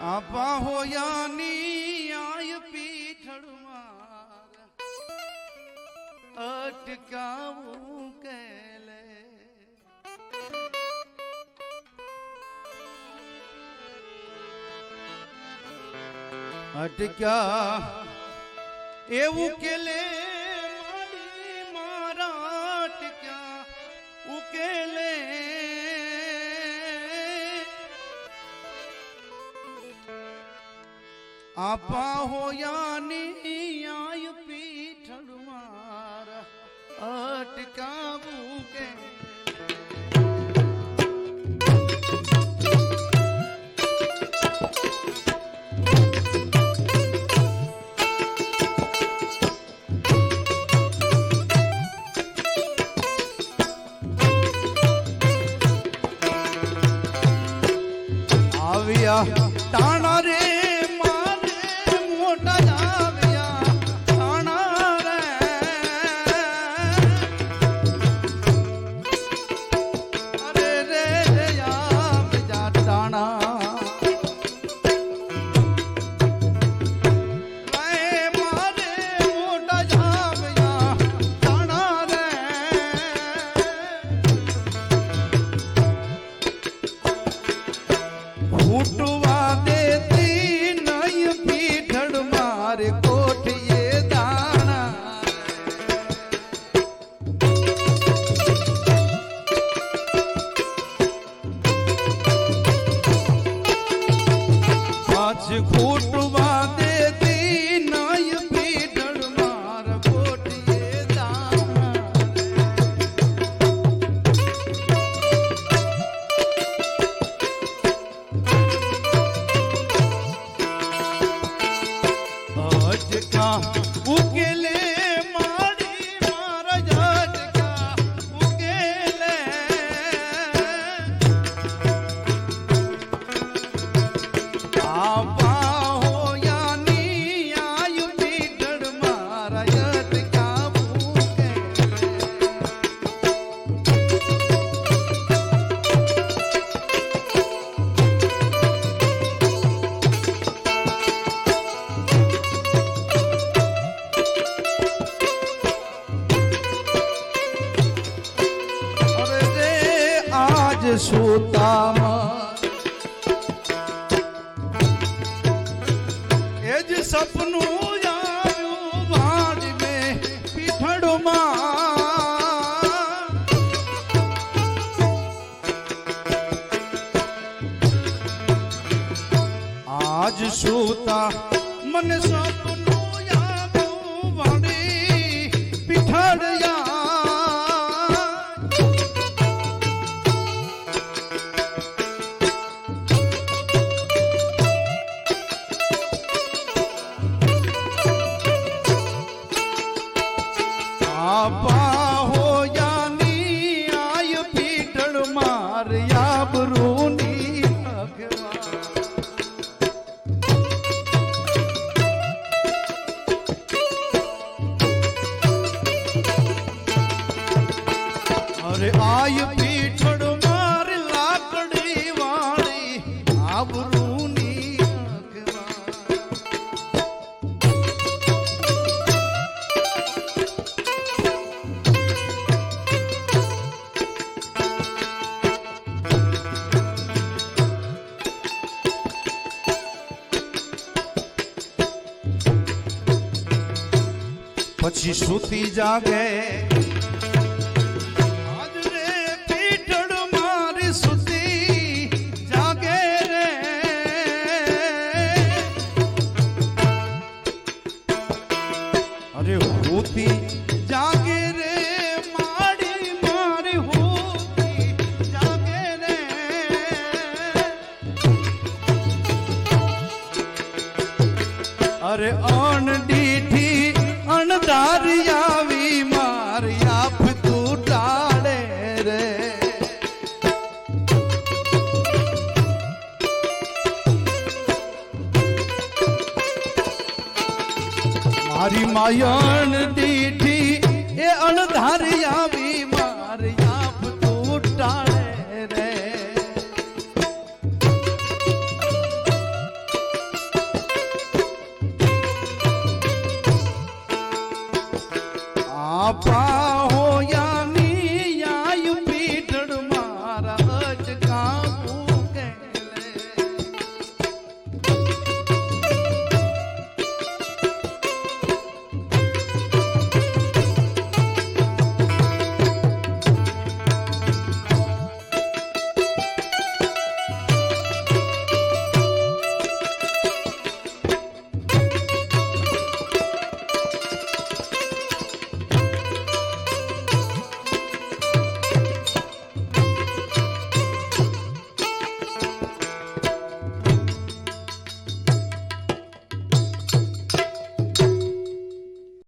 आपा हो यानी आय पीठड़ मार अटकाऊ केले अटक्या એવું કેલે મારી મારા અટક્યા ઉકેલે આપા હોયાની આય પીઠળ મારા અટકાવું કે તાણા રે મારે મોટા જાવ્યા તાણા રે અરે રે યા તાણા ફૂટવા દેતી નહીં પીઠળ મારે કોઠીએ દાણા પાછ ફૂટવા દેતી નહીં પીઠળ માર કોઠીએ દાણા ઉકેલે મારી મારા ઝટકા ઉકેલે આપા હોયાની આયુ પીઠળ મારા ઝટકા ઉકેલે સોતામાં એ જ સપનું આવ્યું ભાજ મેં પીઠળમાં આજ સોતા મને સપનું આવ્યું ભાડી પીઠળયા આપા હોયાની આય પીઠળ માર યાબરૂની ભગવાન અરે આય પીઠળ માર લાકડી વાળી આબરૂની ભગવાન પછી સુતી જાગે આજ રે પીઠળ મારી સુતી જાગે રે અરે હોતી જાગે રે માડી મારી હોતી જાગે રે અરે અણડીઠી અણધારી આવી મારી આપ તું ટાળે રે મારી માયણ દીઠી એ અણધારી આવી મારી આપ તું ટાળે રે બાપા